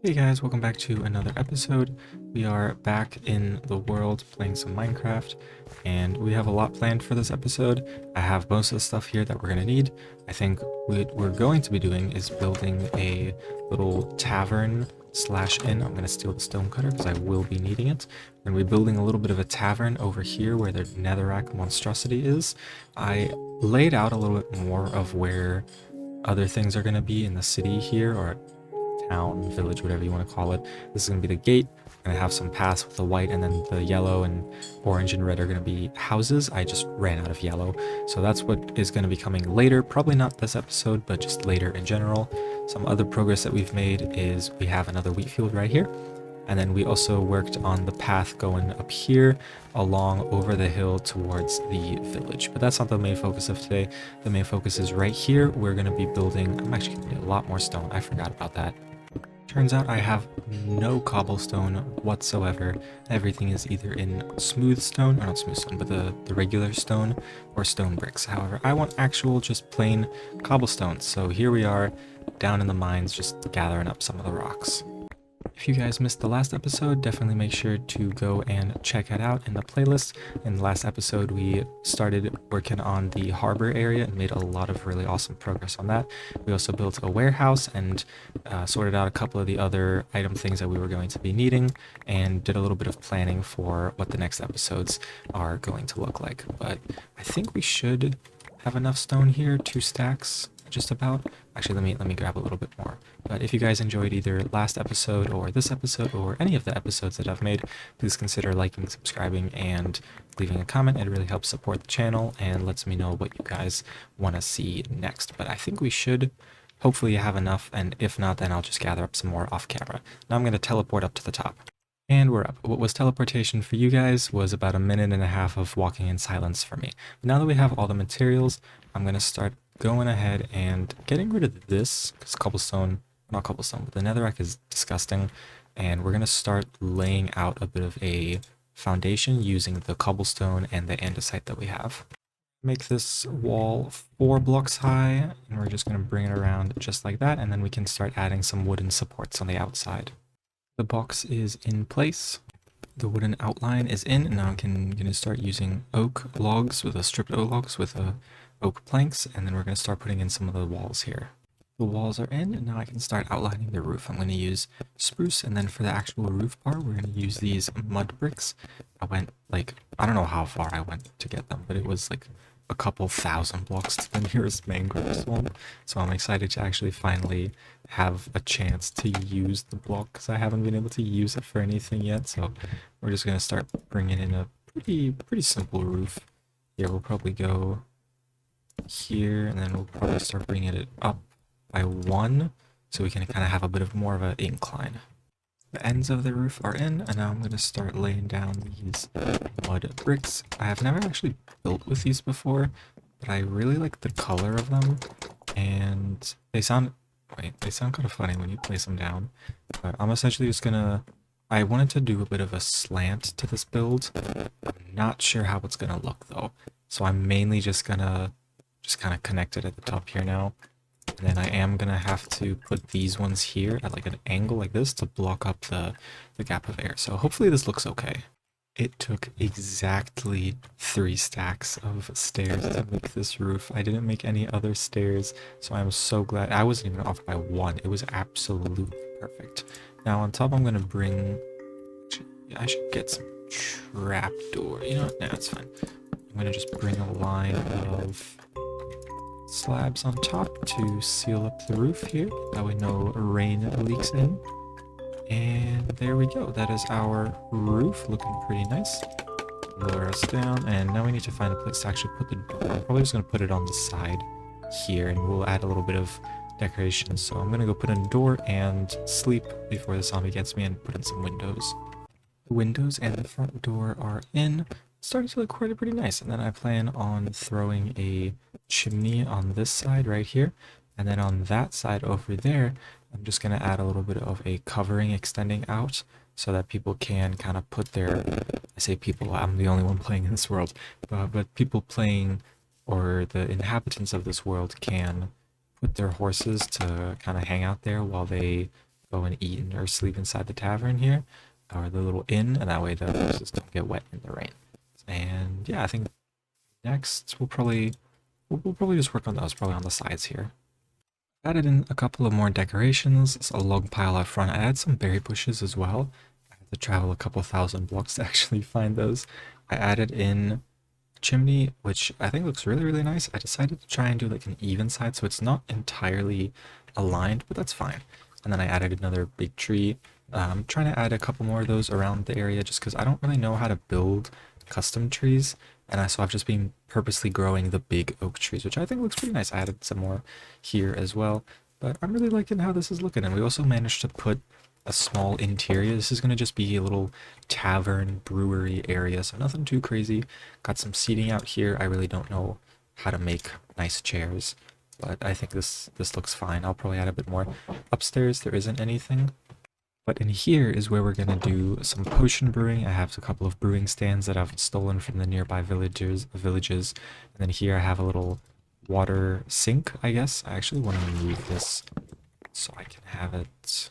Hey guys, welcome back to another episode. We are back in the world playing some Minecraft, and we have a lot planned for this episode. I have most of the stuff here that we're going to need. I think what we're going to be doing is building a little tavern slash inn. I'm going to steal the stone cutter because I will be needing it. We're going to be building a little bit of a tavern over here where the netherrack monstrosity is. I laid out a little bit more of where other things are going to be in the city here, or town, village, whatever you want to call it. This is going to be the gate. I'm going to have some paths with the white, and then the yellow and orange and red are going to be houses. I just ran out of yellow. So that's what is going to be coming later. Probably not this episode, but just later in general. Some other progress that we've made is we have another wheat field right here. And then we also worked on the path going up here along over the hill towards the village. But that's not the main focus of today. The main focus is right here. We're going to be building, I'm actually going to need a lot more stone. I forgot about that. Turns out I have no cobblestone whatsoever. Everything is either in smooth stone, or not smooth stone, but the regular stone or stone bricks. However, I want actual just plain cobblestone. So here we are down in the mines just gathering up some of the rocks. If you guys missed the last episode, definitely make sure to go and check it out in the playlist. In the last episode, we started working on the harbor area and made a lot of really awesome progress on that. We also built a warehouse and sorted out a couple of the other item things that we were going to be needing, and did a little bit of planning for what the next episodes are going to look like. But I think we should have enough stone here, 2 stacks just about. Actually, let me grab a little bit more. But if you guys enjoyed either last episode or this episode or any of the episodes that I've made, please consider liking, subscribing, and leaving a comment. It really helps support the channel and lets me know what you guys want to see next. But I think we should hopefully have enough, and if not, then I'll just gather up some more off camera. Now I'm going to teleport up to the top. And we're up. What was teleportation for you guys was about 1.5 minutes of walking in silence for me. But now that we have all the materials, I'm going to start going ahead and getting rid of this, because cobblestone, not cobblestone, but the netherrack is disgusting. And we're going to start laying out a bit of a foundation using the cobblestone and the andesite that we have. Make this wall 4 blocks high, and we're just going to bring it around just like that, and then we can start adding some wooden supports on the outside. The box is in place. The wooden outline is in, and now I'm going to start using oak logs with stripped oak logs with oak planks, and then we're going to start putting in some of the walls here. The walls are in, and now I can start outlining the roof. I'm going to use spruce, and then for the actual roof part, we're going to use these mud bricks. I went I don't know how far I went to get them, but it was like a couple thousand blocks to the nearest mangrove swamp. So I'm excited to actually finally have a chance to use the block, because I haven't been able to use it for anything yet. So we're just going to start bringing in a pretty simple roof. Here we'll probably go here, and then we'll probably start bringing it up by 1, so we can kind of have a bit of more of an incline. The ends of the roof are in, and now I'm going to start laying down these mud bricks. I have never actually built with these before, but I really like the color of them, and they sound kind of funny when you place them down. But I'm essentially just gonna, I wanted to do a bit of a slant to this build. I'm not sure how it's gonna look though, so I'm mainly just gonna kind of connect it at the top here now. And then I am going to have to put these ones here at like an angle like this to block up the gap of air. So hopefully this looks okay. It took exactly 3 stacks of stairs to make this roof. I didn't make any other stairs, so I'm so glad. I wasn't even off by 1. It was absolutely perfect. Now on top I'm going to bring... I should get some trapdoor. You know what? Nah, it's fine. I'm going to just bring a line of slabs on top to seal up the roof here. That way no rain leaks in. And there we go. That is our roof, looking pretty nice. Lower us down, and now we need to find a place to actually put the door. I'm probably just going to put it on the side here, and we'll add a little bit of decoration. So I'm going to go put in a door and sleep before the zombie gets me, and put in some windows. The windows and the front door are in. Starting to look pretty nice. And then I plan on throwing a chimney on this side right here, and then on that side over there I'm just going to add a little bit of a covering extending out, so that people can kind of put their, I say people, I'm the only one playing in this world, but people playing, or the inhabitants of this world, can put their horses to kind of hang out there while they go and eat or sleep inside the tavern here, or the little inn, and that way the horses don't get wet in the rain. And yeah, I think next we'll probably just work on those, probably on the sides here. Added in a couple of more decorations, so a log pile out front. I added some berry bushes as well. I had to travel a couple thousand blocks to actually find those. I added in chimney, which I think looks really, really nice. I decided to try and do like an even side, so it's not entirely aligned, but that's fine. And then I added another big tree. I'm trying to add a couple more of those around the area just because I don't really know how to build custom trees. So I've just been purposely growing the big oak trees, which I think looks pretty nice. I added some more here as well, but I'm really liking how this is looking. And we also managed to put a small interior. This is going to just be a little tavern brewery area, so nothing too crazy. Got some seating out here. I really don't know how to make nice chairs, but I think this looks fine. I'll probably add a bit more. Upstairs there isn't anything, but in here is where we're going to do some potion brewing. I have a couple of brewing stands that I've stolen from the nearby villages. And then here I have a little water sink, I guess. I actually want to move this so I can have it.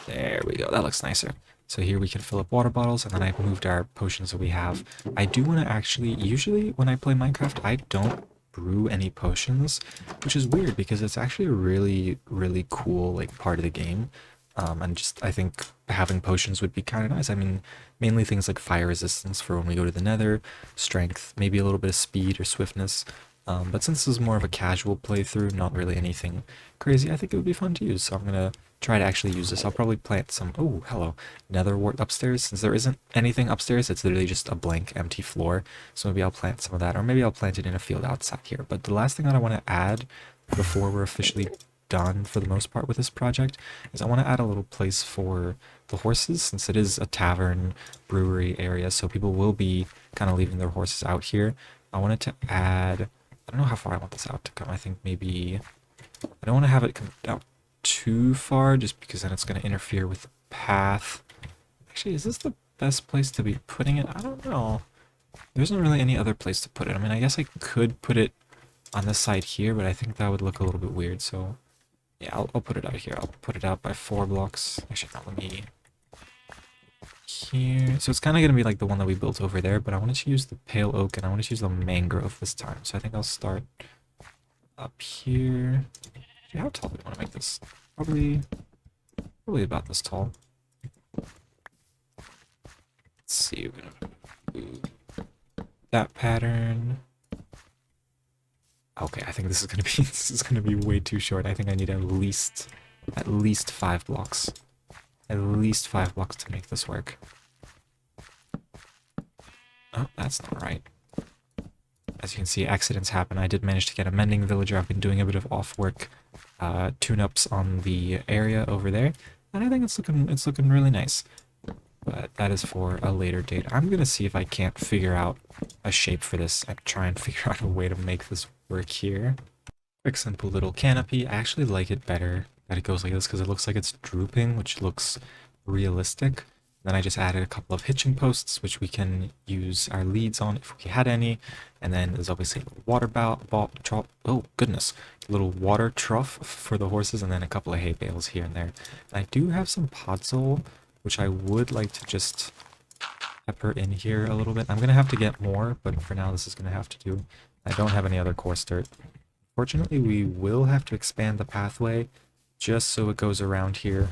There we go. That looks nicer. So here we can fill up water bottles, and then I've moved our potions that we have. I do want to actually, usually when I play Minecraft, I don't brew any potions, which is weird because it's actually a really, really cool like part of the game. And just I think having potions would be kind of nice. I mean, mainly things like fire resistance for when we go to the nether, strength, maybe a little bit of speed or swiftness. But since this is more of a casual playthrough, not really anything crazy, I think it would be fun to use. So I'm gonna try to actually use this. I'll probably plant some, oh, hello, nether wart upstairs. Since there isn't anything upstairs, it's literally just a blank empty floor. So maybe I'll plant some of that, or maybe I'll plant it in a field outside here. But the last thing that I want to add before we're officially done for the most part with this project is I want to add a little place for the horses, since it is a tavern brewery area, so people will be kind of leaving their horses out here. I wanted to add, I don't know how far I want this out to come. I think maybe, I don't want to have it come out too far just because then it's going to interfere with the path. Actually, is this the best place to be putting it? I don't know. There isn't really any other place to put it. I mean, I guess I could put it on this side here, but I think that would look a little bit weird. So yeah, I'll put it out here. I'll put it out by 4 blocks. Actually, not, let me here. So it's kind of going to be like the one that we built over there, but I wanted to use the pale oak and I wanted to use the mangrove this time. So I think I'll start up here. How tall do we want to make this? Probably about this tall. Let's see, we're gonna do that pattern. Okay, I think this is gonna be way too short. I think I need at least 5 blocks. At least 5 blocks to make this work. Oh, that's not right. As you can see, accidents happen. I did manage to get a mending villager. I've been doing a bit of off-work tune-ups on the area over there, and I think it's looking really nice. But that is for a later date. I'm gonna see if I can't figure out a shape for this and try and figure out a way to make this work here. Quick, simple little canopy. I actually like it better that it goes like this because it looks like it's drooping, which looks realistic. Then I just added a couple of hitching posts, which we can use our leads on if we had any. And then there's obviously a water trough. Oh, goodness. A little water trough for the horses, and then a couple of hay bales here and there. And I do have some podzol, which I would like to just pepper in here a little bit. I'm going to have to get more, but for now this is going to have to do. I don't have any other coarse dirt. Fortunately, we will have to expand the pathway just so it goes around here.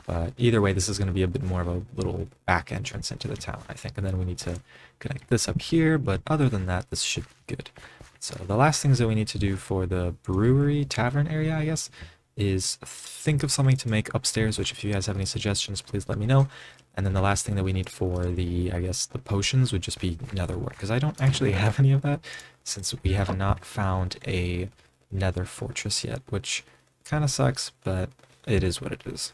But either way, this is going to be a bit more of a little back entrance into the town, I think. And then we need to connect this up here. But other than that, this should be good. So the last things that we need to do for the brewery tavern area, I guess, is think of something to make upstairs, which if you guys have any suggestions, please let me know. And then the last thing that we need for the, I guess, the potions would just be nether wart, because I don't actually have any of that, since we have not found a nether fortress yet, which kind of sucks, but it is what it is.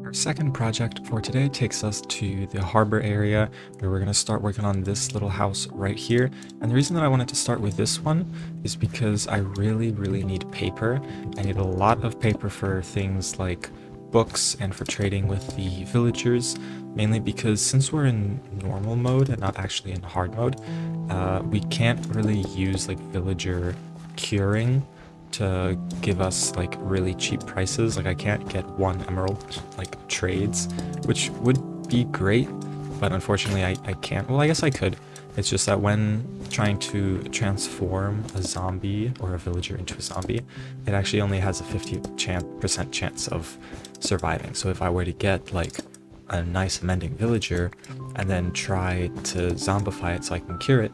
Our second project for today takes us to the harbor area, where we're going to start working on this little house right here. And the reason that I wanted to start with this one is because I really need paper. I need a lot of paper for things like books and for trading with the villagers, mainly because since we're in normal mode and not actually in hard mode, we can't really use like villager curing to give us like really cheap prices. Like I can't get 1 emerald like trades, which would be great, but unfortunately I can't. Well, I guess I could. It's just that when trying to transform a zombie or a villager into a zombie, it actually only has a 50% chance of surviving. So if I were to get like a nice mending villager and then try to zombify it so I can cure it,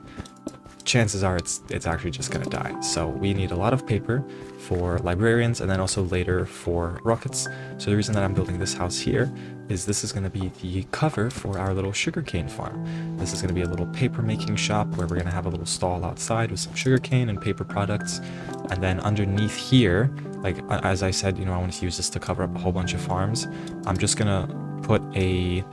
chances are it's actually just gonna die. So we need a lot of paper for librarians and then also later for rockets. So the reason that I'm building this house here is this is gonna be the cover for our little sugarcane farm. This is gonna be a little paper making shop where we're gonna have a little stall outside with some sugarcane and paper products. And then underneath here, like as I said, you know, I want to use this to cover up a whole bunch of farms. I'm just gonna put a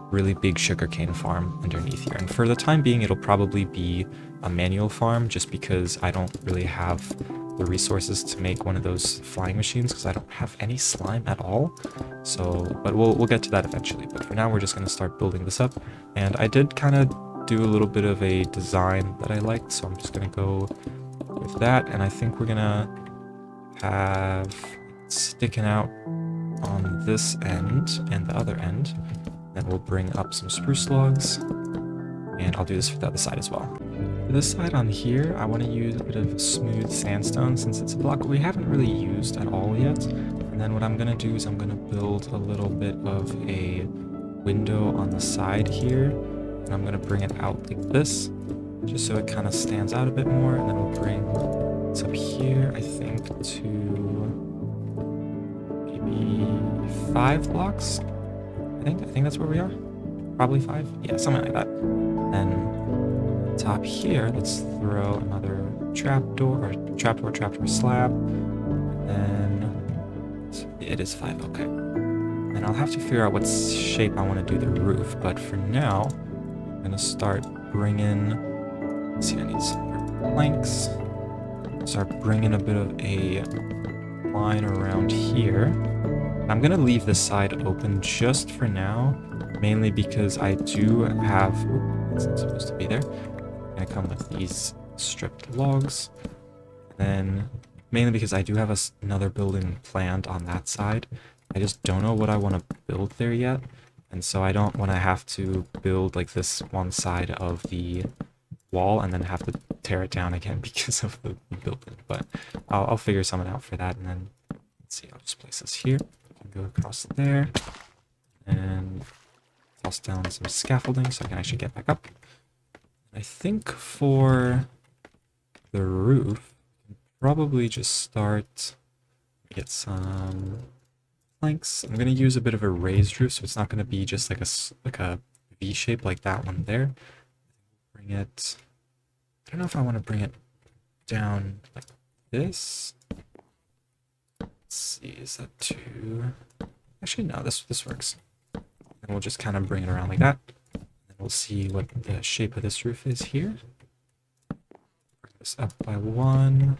really big sugarcane farm underneath here. And for the time being, it'll probably be a manual farm just because I don't really have the resources to make one of those flying machines because I don't have any slime at all. So, but we'll get to that eventually. But for now, we're just going to start building this up. And I did kind of do a little bit of a design that I liked, so I'm just going to go with that. And I think we're going to have sticking out on this end and the other end. Then we'll bring up some spruce logs, and I'll do this for the other side as well. For this side on here, I want to use a bit of smooth sandstone since it's a block we haven't really used at all yet. And then what I'm going to do is I'm going to build a little bit of a window on the side here, and I'm going to bring it out like this, just so it kind of stands out a bit more. And then we'll bring this up here, I think, to maybe 5 blocks. I think that's where we are. Probably 5. Yeah, something like that. Then top here, let's throw another trapdoor slab. And then it is 5. Okay. And I'll have to figure out what shape I want to do the roof. But for now, I'm gonna start bringing. Let's see, I need some more planks. Start bringing a bit of a line around here. I'm gonna leave this side open just for now, mainly because I do have, it's not supposed to be there. I'm gonna come with these stripped logs, then mainly because I do have another building planned on that side. I just don't know what I want to build there yet, and so I don't want to have to build like this one side of the wall and then have to tear it down again because of the building. But I'll figure something out for that, and then let's see, I'll just place this here. Go across there and toss down some scaffolding so I can actually get back up. I think for the roof, probably just start get some planks. I'm going to use a bit of a raised roof, so it's not going to be just like a V shape like that one there. Bring it. I don't know if I want to bring it down like this. Let's see, is that too? Actually, no, this works. And we'll just kind of bring it around like that. And we'll see what the shape of this roof is here. Bring this up by 1.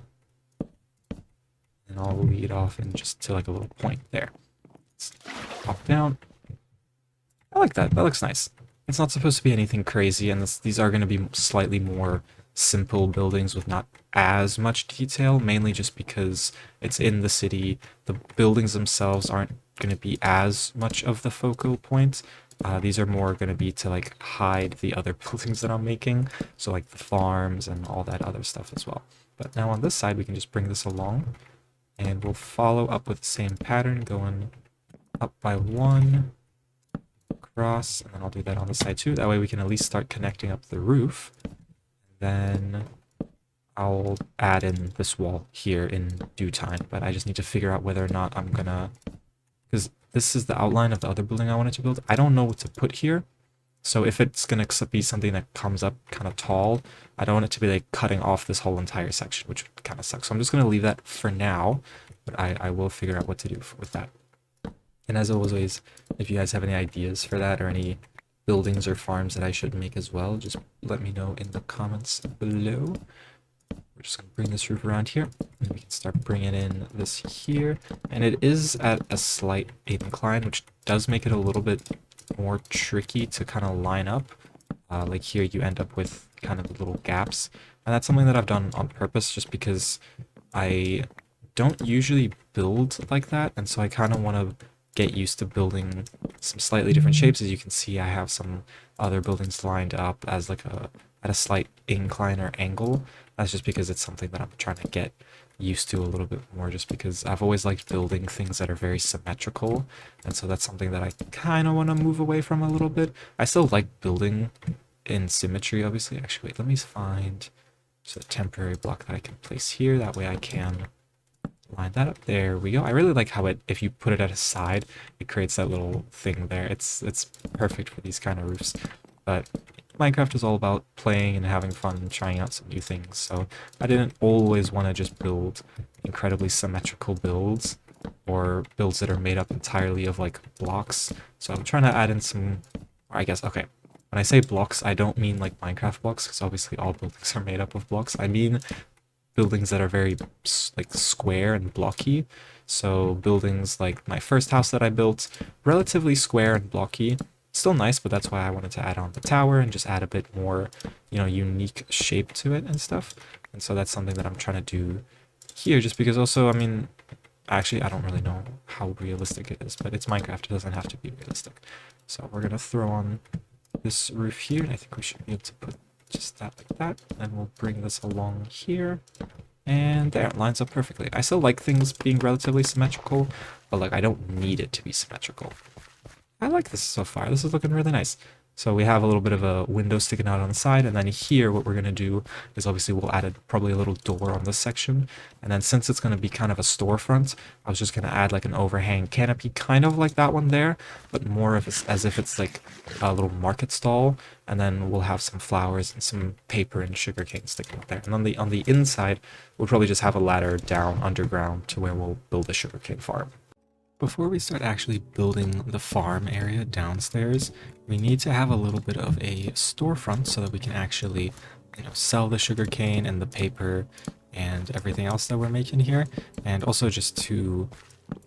And I'll lead off and just to like a little point there. Let's pop down. I like that. That looks nice. It's not supposed to be anything crazy, and these are going to be slightly more simple buildings with not as much detail, mainly just because it's in the city. The buildings themselves aren't going to be as much of the focal point. These are more going to be to like hide the other buildings that I'm making, so like the farms and all that other stuff as well. But now on this side, we can just bring this along, and we'll follow up with the same pattern, going up by 1, across, and then I'll do that on the side too. That way we can at least start connecting up the roof. Then I'll add in this wall here in due time, but I just need to figure out whether or not I'm gonna, because this is the outline of the other building I wanted to build. I don't know what to put here, so if it's gonna be something that comes up kind of tall, I don't want it to be like cutting off this whole entire section, which would kind of suck. So I'm just gonna leave that for now, but I will figure out what to do with that. And as always, if you guys have any ideas for that or any buildings or farms that I should make as well, just let me know in the comments below. We're just going to bring this roof around here, and we can start bringing in this here. And it is at a slight incline, which does make it a little bit more tricky to kind of line up. Like here, you end up with kind of little gaps. And that's something that I've done on purpose, just because I don't usually build like that, and so I kind of want to get used to building some slightly different shapes. As you can see, I have some other buildings lined up as like at a slight incline or angle. That's just because it's something that I'm trying to get used to a little bit more, just because I've always liked building things that are very symmetrical, and so that's something that I kind of want to move away from a little bit. I still like building in symmetry, obviously. Actually, wait, let me find just a temporary block that I can place here. That way I can line that up. There we go. I really like how if you put it at a side, it creates that little thing there. It's perfect for these kind of roofs. But Minecraft is all about playing and having fun and trying out some new things. So I didn't always want to just build incredibly symmetrical builds or builds that are made up entirely of like blocks. So I'm trying to add in some, I guess, okay. When I say blocks, I don't mean like Minecraft blocks, because obviously all buildings are made up of blocks. I mean buildings that are very like square and blocky. So buildings like my first house that I built, relatively square and blocky. Still nice, but that's why I wanted to add on the tower and just add a bit more, you know, unique shape to it and stuff. And so that's something that I'm trying to do here, just because also, I mean, actually, I don't really know how realistic it is, but it's Minecraft. It doesn't have to be realistic. So we're going to throw on this roof here, and I think we should be able to put just that like that. And we'll bring this along here. And there, it lines up perfectly. I still like things being relatively symmetrical, but like I don't need it to be symmetrical. I like this so far. This is looking really nice. So we have a little bit of a window sticking out on the side, and then here what we're going to do is obviously we'll add probably a little door on this section, and then since it's going to be kind of a storefront, I was just going to add like an overhang canopy, kind of like that one there, but more of as if it's like a little market stall, and then we'll have some flowers and some paper and sugarcane sticking up there. And on the inside, we'll probably just have a ladder down underground to where we'll build a sugarcane farm. Before we start actually building the farm area downstairs, we need to have a little bit of a storefront so that we can actually, you know, sell the sugarcane and the paper and everything else that we're making here, and also just to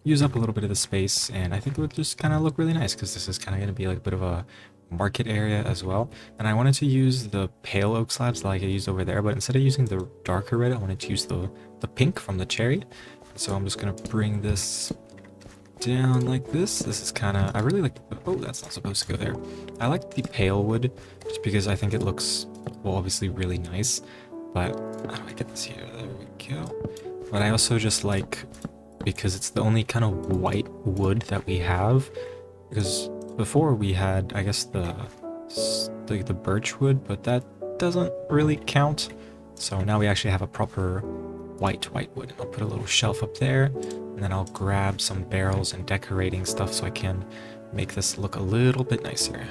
use up a little bit of the space. And I think it would just kind of look really nice because this is kind of going to be like a bit of a market area as well. And I wanted to use the pale oak slabs like I used over there, but instead of using the darker red, I wanted to use the pink from the cherry. So I'm just going to bring this down like this. This is kind of, I really like, oh, that's not supposed to go there. I like the pale wood just because I think it looks, well, obviously really nice, but how do I get this here? There we go. But I also just like, because it's the only kind of white wood that we have, because before we had, I guess, the birch wood, but that doesn't really count. So now we actually have a proper white wood. I'll put a little shelf up there, and then I'll grab some barrels and decorating stuff so I can make this look a little bit nicer.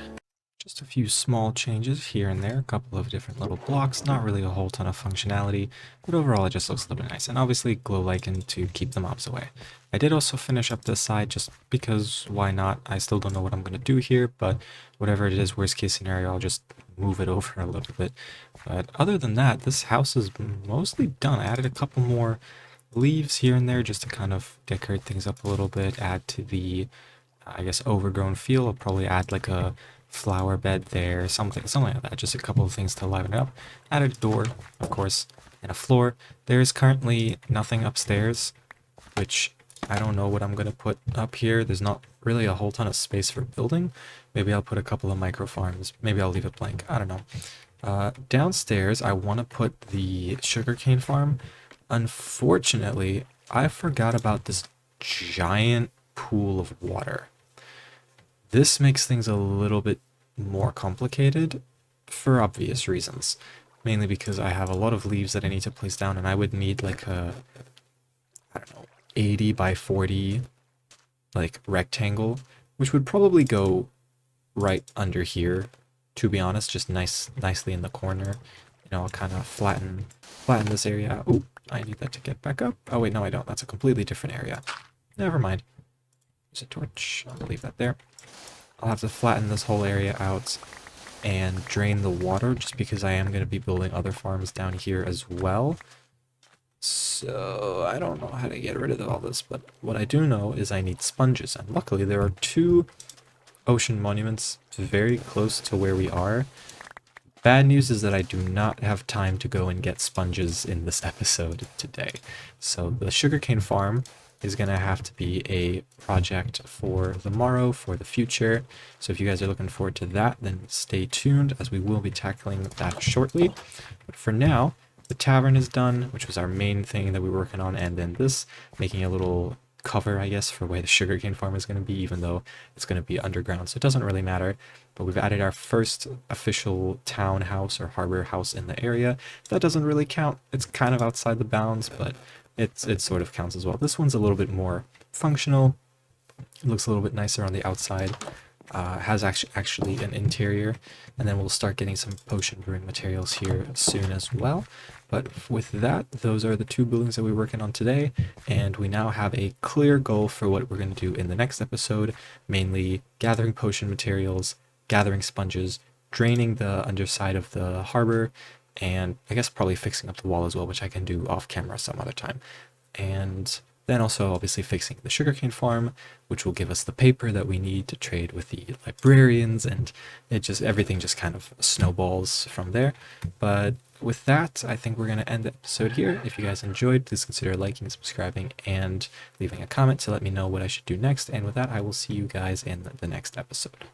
Just a few small changes here and there, a couple of different little blocks, not really a whole ton of functionality, but overall it just looks a little bit nice. And obviously glow lichen to keep the mobs away. I did also finish up this side just because why not? I still don't know what I'm going to do here, but whatever it is, worst case scenario, I'll just move it over a little bit. But other than that, this house is mostly done. I added a couple more leaves here and there just to kind of decorate things up a little bit, add to the, I guess, overgrown feel. I'll probably add like a flower bed there, something like that, just a couple of things to liven it up. Added a door, of course, and a floor. There's currently nothing upstairs, which I don't know what I'm going to put up here. There's not really a whole ton of space for building. Maybe I'll put a couple of micro farms. Maybe I'll leave it blank. I don't know. Downstairs, I want to put the sugarcane farm. Unfortunately, I forgot about this giant pool of water. This makes things a little bit more complicated for obvious reasons. Mainly because I have a lot of leaves that I need to place down, and I would need like a, I don't know, 80 by 40 like rectangle, which would probably go right under here, to be honest, just nicely in the corner. You know, I'll kind of flatten this area out. Oh, I need that to get back up. Oh wait, no I don't. That's a completely different area. Never mind. There's a torch. I'll leave that there. I'll have to flatten this whole area out and drain the water just because I am going to be building other farms down here as well. So I don't know how to get rid of all this, but what I do know is I need sponges, and luckily there are two ocean monuments very close to where we are. Bad news is that I do not have time to go and get sponges in this episode today. So the sugarcane farm is going to have to be a project for the morrow, for the future. So if you guys are looking forward to that, then stay tuned as we will be tackling that shortly. But for now, the tavern is done, which was our main thing that we were working on, and then this, making a little cover, I guess, for where the sugarcane farm is going to be, even though it's going to be underground, so it doesn't really matter. But we've added our first official townhouse or harbor house in the area. That doesn't really count. It's kind of outside the bounds, but it sort of counts as well. This one's a little bit more functional. It looks a little bit nicer on the outside. Has actually an interior, and then we'll start getting some potion brewing materials here soon as well. But with that, those are the two buildings that we're working on today, and we now have a clear goal for what we're going to do in the next episode, mainly gathering potion materials, gathering sponges, draining the underside of the harbor, and I guess probably fixing up the wall as well, which I can do off camera some other time. And then also obviously fixing the sugarcane farm, which will give us the paper that we need to trade with the librarians, and everything just kind of snowballs from there. But with that, I think we're going to end the episode here. If you guys enjoyed, please consider liking, subscribing, and leaving a comment to let me know what I should do next. And with that, I will see you guys in the next episode.